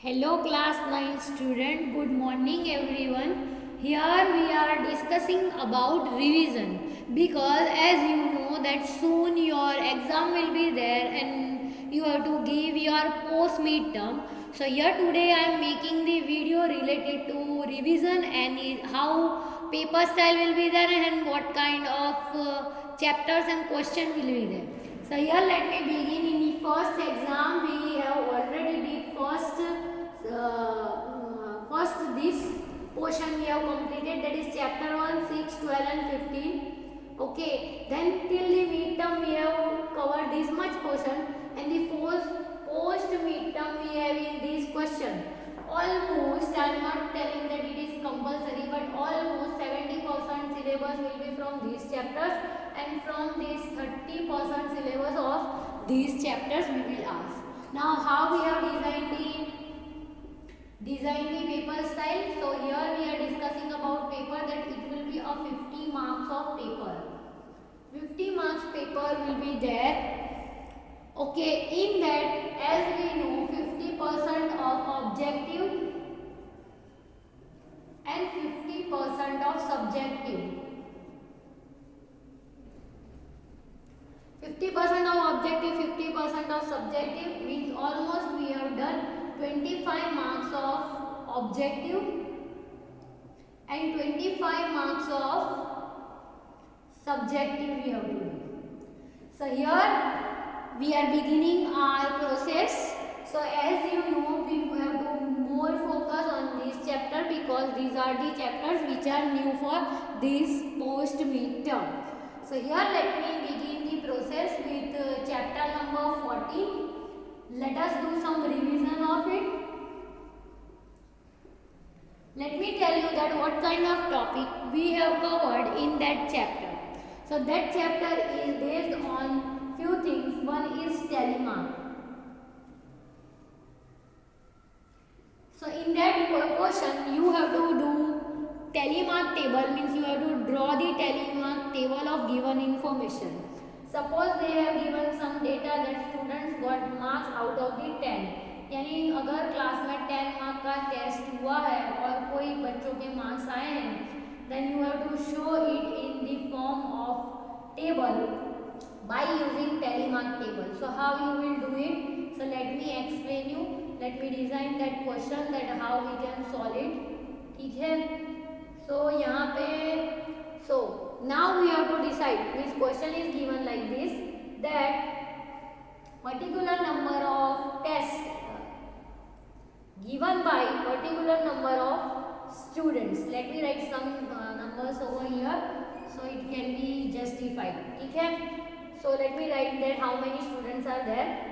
Hello class 9 student, good morning everyone. Here we are discussing about revision because as you know that soon your exam will be there and you have to give your post midterm. So here today I am making the video related to revision and how paper style will be there and what kind of chapters and question will be there. So here let me begin. In the first exam we have already did first this portion we have completed, that is chapter 1, 6, 12 and 15. Okay, then till the midterm we have covered this much portion and the post midterm we have in this question. Almost, I am not telling that it is compulsory, but almost 70% syllabus will be from these chapters and from this 30% syllabus of these chapters we will ask. Now how we have designed the paper style. So here we are discussing about paper that it will be a 50 marks of paper. 50 marks paper will be there. Okay, in that as we know 50% of objective and 50% of subjective. 50% of objective, 50% of subjective means almost we have done 25 marks of objective and 25 marks of subjective we have to do. So here we are beginning our process. So as you know we have to more focus on this chapter because these are the chapters which are new for this post midterm. So here let me begin the process with chapter number 14. Let us do some revision of it. Let me tell you that what kind of topic we have covered in that chapter. So that chapter is based on few things. One is telemark. So in that portion you have to do telemark table, means you have to draw the telemark table of given information. Suppose they have given some data that students got marks out of the 10, यानी अगर class में 10 mark का test हुआ है और कोई बच्चों के मार्क्स आए हैं, then you have to show it in the form of table by using telemark table. So how you will do it? So let me explain you. Let me design that question that how we can solve it. ठीक है? So यहाँ पे now we have to decide. This question is given like this, that particular number of tests given by particular number of students. Let me write some numbers over here so it can be justified. ठीक है? So let me write that how many students are there.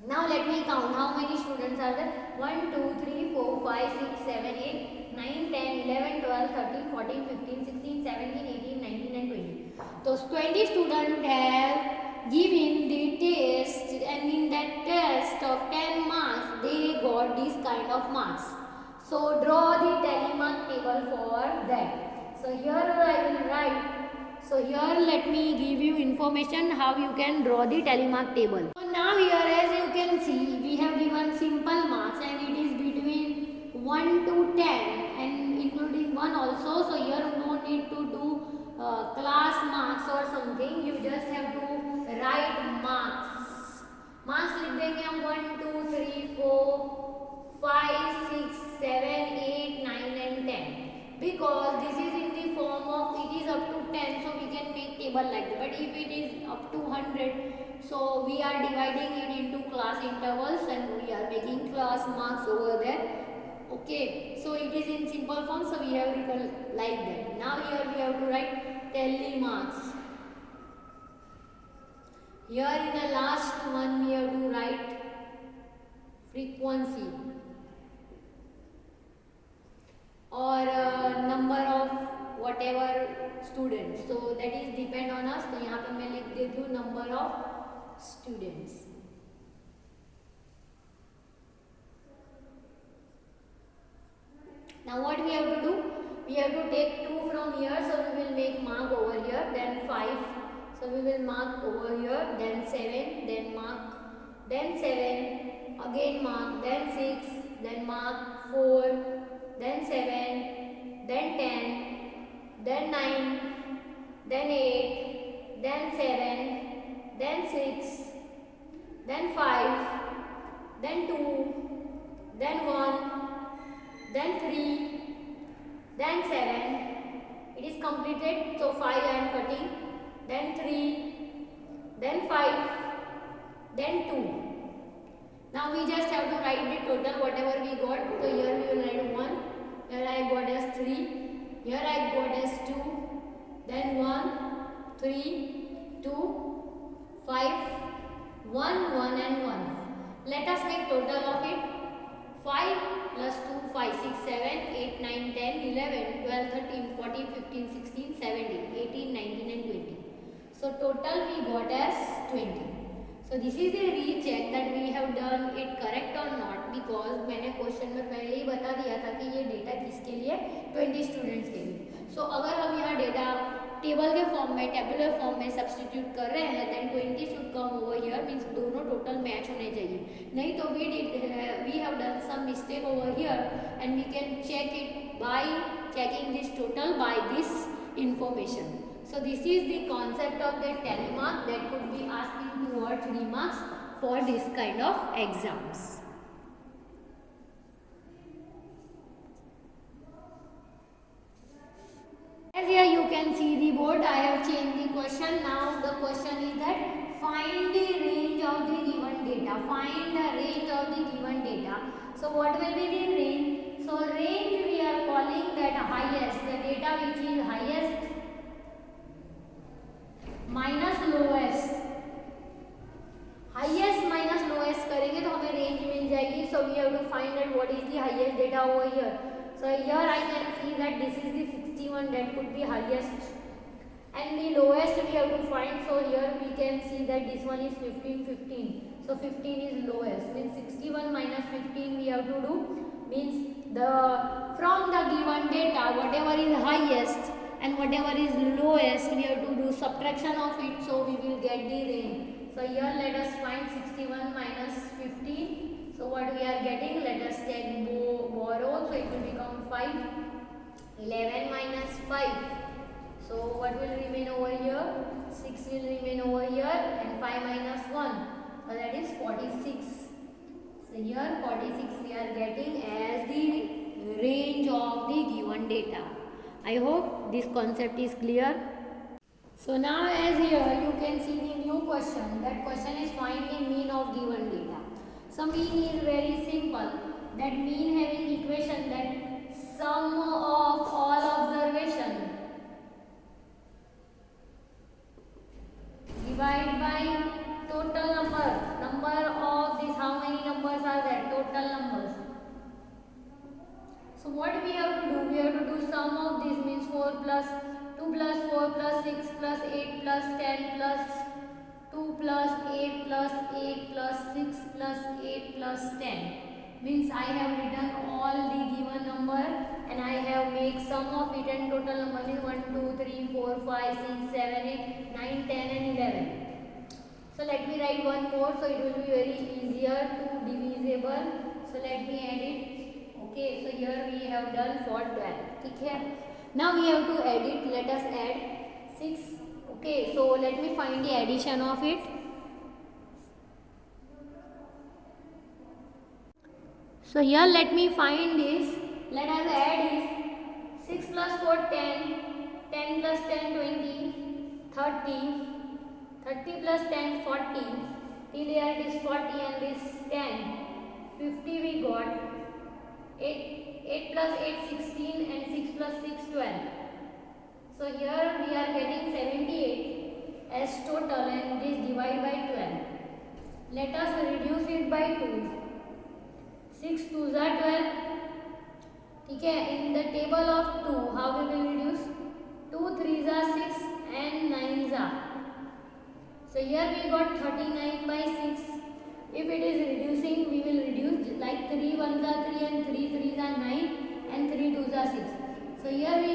Now let me count how many students are there. 1, 2, 3, 4, 5, 6, 7, 8, 9, 10, 11, 12, 13, 14, 15, 16, 17, 18, 19 and 20. Those 20 students have given the test and in that test of 10 marks they got this kind of marks. So draw the telemark table for that. So here I will write. So here let me give you information how you can draw the telemark table. So now here as you can see we have given simple marks and it is between 1 to 10 and including 1 also. So here no need to do class marks or something. You just have to write marks. Marks लिख देंगे हम 1, 2, 3, 4, 5, 6, 7, 8, 9 and 10. Because this is in the form of it is up to 10, so we can make table like that. But if it is up to 100, so we are dividing it into class intervals and we are making class marks over there. Okay, so it is in simple form, so we have written like that. Now here we have to write telemarks. Here in the last one we have to write frequency or number of whatever students. So that is depend on us. तो यहाँ पे मैं लिख देती हूँ number of students. Now what we have to do? we have to take 2 from here, so we will make mark over here, then 5, so we will mark over here, then 7, then mark, then 7, again mark, then 6, then mark 4, then 7, then 10, then 9, then 8, then 7, then 6, then 5, then 2, then 1, then 3, then 7. It is completed, so 5 I am cutting, then 3, then 5, then 2. Now we just have to write the total whatever we got. So here we will write 1, here I got as 3, here I got as 2, then 1, 3, 2, 5, 1, 1 and 1. Let us make total of it. 5 plus 2, 5, 6, 7, 8, 9, 10, 11, 12, 13, 14, 15, 16, 17, 18, 19 and 20. So total we got as 20. So this is a recheck that we have done it correct or not, because मैंने question में पहले ही बता दिया था कि ये data किसके लिए, 20 स्टूडेंट्स के लिए. सो अगर हम यहाँ डेटा टेबल के फॉर्म में, टेबुलर फॉर्म में सब्सटीट्यूट कर रहे हैं, then 20 should come over here, means दोनों टोटल मैच होने चाहिए. नहीं तो we have done some mistake over here and we can check it by checking this total by this information. So this is the concept of the telemark that could be asked in 2 or 3 marks for this kind of exams. As here you can see the board, I have changed the question. Now the question is that find the range of the given data. Find the range of the given data. So what will be the range? So range we are calling that highest, the data which is highest minus lowest. Highest minus lowest करेंगे तो हमें range मिल जाएगी. So we have to find out what is the highest data over here. So here I can see that this is the 61 that could be highest and the lowest we have to find. So here we can see that this one is 15, 15. So 15 is lowest, means 61 minus 15 we have to do, means the from the given data whatever is highest and whatever is lowest we have to do subtraction of it, so we will get the range. So here let us find 61 minus 15. So what we are getting, let us take borrow, so it will become 5. 11 minus 5, so what will remain over here, 6 will remain over here, and 5 minus 1, so that is 46. So here 46 we are getting as the range of the given data. I hope this concept is clear. So now as here you can see the new question. That question is find the mean of given data. So mean is very simple. That mean having equation that sum of all observation divide by total number of this. How many numbers are there? Total numbers. So what we have to do? We have to do sum of this, means 4 plus 2 plus 4 plus 6 plus 8 plus 10 plus 2 plus 8 plus 8 plus 6 plus 8 plus 10. Means I have written all the given number and I have made sum of it, and total number is 1, 2, 3, 4, 5, 6, 7, 8, 9, 10 and 11. So let me write one more, so it will be very easier to divisible. So let me add it. Okay, so here we have done for 12. Okay, now we have to add it. Let us add 6. Okay, so let me find the addition of it. So here let me find this. Let us add is 6 plus 4 10, 10 plus 10 20, 30, 30 plus 10 40, till here it is 40 and this 10, 50 we got. 8 plus 8 16 and 6 plus 6 12. So here we are getting 78 as total and it is divided by 12. Let us reduce it by 2. 6 2s are 12. Okay, in the table of 2 how we will reduce? 2 3s are 6 and 9s are. So here we got 39 by 6. If it is reducing, we will reduce like 3 1s are 3 and 3 3s are 9 and 3 2s are 6. So here we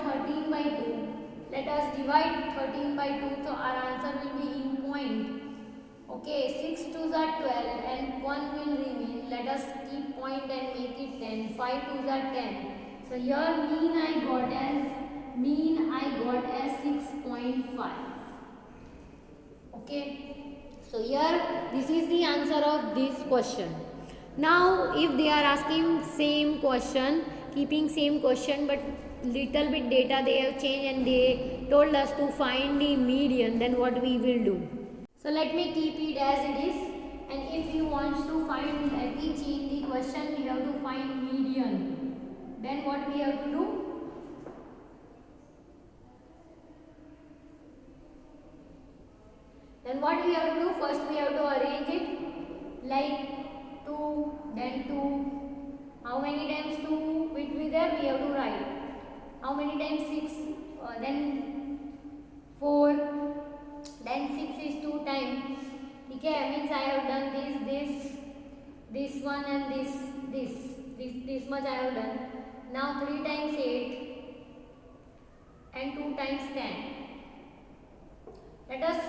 13 by 2. Let us divide 13 by 2. So our answer will be in point. Okay, 6 2s are 12 and 1 will remain. Let us keep point and make it 10. 5 2s are 10. So here mean I got as 6.5. Okay. So here this is the answer of this question. Now if they are asking same question, keeping same question but little bit data they have changed and they told us to find the median, then what we will do? So let me keep it as it is, and if you want to find, let me change the question, we have to find median. Then what we have to do? Then what we have to do? First we have to arrange it like 2, then 2. How many times 2 will be there? We have to write. How many times 6? Then 4. Then 6 is 2 times. Okay, means I have done this one and this much I have done. Now 3 times 8 and 2 times 10. Let us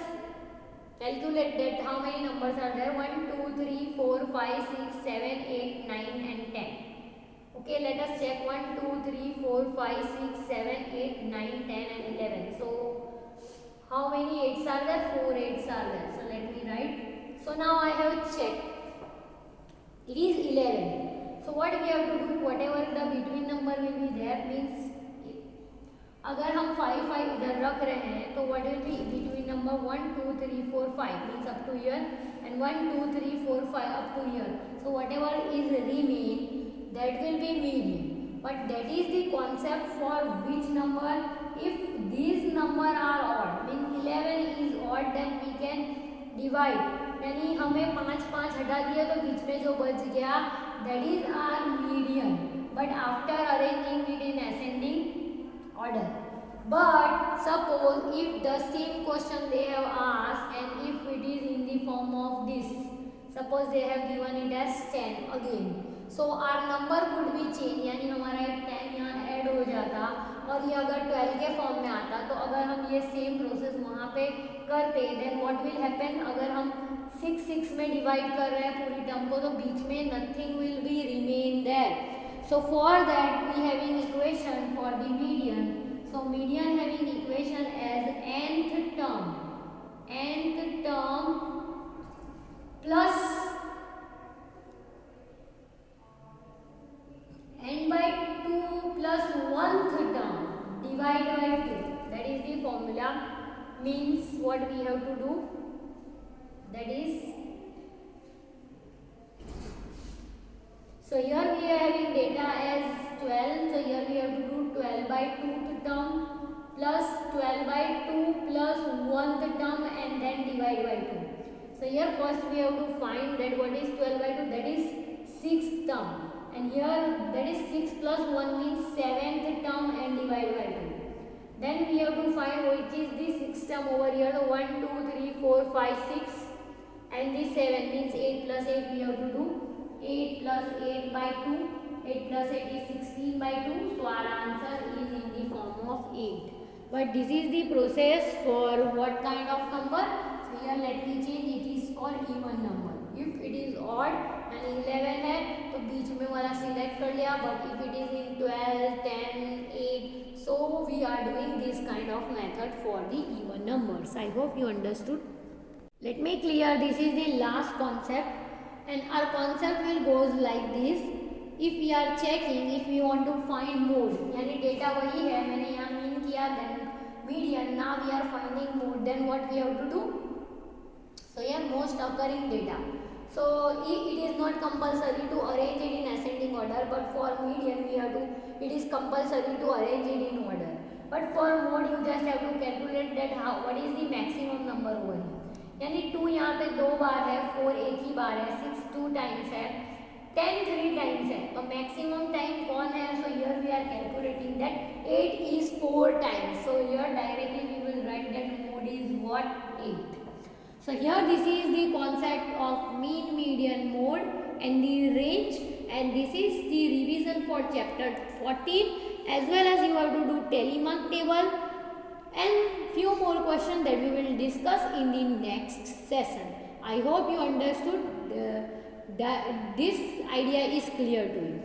calculate that how many numbers are there. 1 2 3 4 5 6 7 8 9 and 10. Okay, let us check 1 2 3 4 5 6 7 8 9 10 and 11. So how many 8s are there? 4 8s are there. So let me write. So now I have checked. It is 11. So what we have to do? Whatever the between number will be there, means अगर हम 5 5 इधर रख रहे हैं तो what will be between number 1 2 3 4 5 means up to here, and 1 2 3 4 5 up to here. So whatever is remain, that will be median. But that is the concept for which number? If these number are odd, means 11 is odd, then we can divide. यानी हमें 5 5 हटा दिया तो बीच में जो बच गया, that is our median. But after arranging it in ascending order. But suppose if the same question they have asked and if it is in the form of this, suppose they have given it as 10 again, so our number could be changed, यानी हमारा 10 यहाँ add हो जाता और ये अगर 12 के form में आता, तो अगर हम ये सेम प्रोसेस वहाँ पे करते, then what will happen? अगर हम 6 6 में डिवाइड कर रहे हैं पूरी टर्म को, तो बीच में nothing will be remain there. So for that we having equation for the median. So median having equation as nth term plus n by 2 plus 1th term divided by 2. That is the formula. Means what we have to do? That is, so here we are having data as 12. So here we have to do 12 by 2th term plus 12 by 2 plus 1th term and then divide by 2. So here first we have to find that what is 12 by 2, that is 6th term, and here that is 6 plus 1 means 7th term and divide by 2. Then we have to find which is the 6th term over here. So 1 2 3 4 5 6 and this 7 means 8 plus 8 we have to do. 8 plus 8 by 2. 8 plus 8 is 16 by 2. So our answer is in the form of 8. But this is the process for what kind of number? So here let me change, it is for even number. If it is odd and 11 है तो बीच में वाला select कर लिया. But if it is in 12, 10, 8, so we are doing this kind of method for the even numbers. I hope you understood. Let me clear, this is the last concept. And our concept will goes like this. If we are checking, if we want to find mode, यानी data वही है, मैंने यहाँ mean किया, then median, now we are finding mode, then what we have to do? So here most occurring data. So it is not compulsory to arrange it in ascending order, but for median we have to, it is compulsory to arrange it in order. But for mode you just have to calculate that how, what is the maximum number over here. यानी 2 यहाँ पे 2 बार है, 4 एक ही बार है, 6 2 times है, 10 3 times है, तो maximum time कौन है? So here we are calculating that 8 is 4 times. So here directly we will write that mode is what? 8. So here this is the concept of mean, median, mode and the range, and this is the revision for chapter 14 as well as you have to do telemark table and few more questions that we will discuss in the next session. I hope you understood that this idea is clear to you.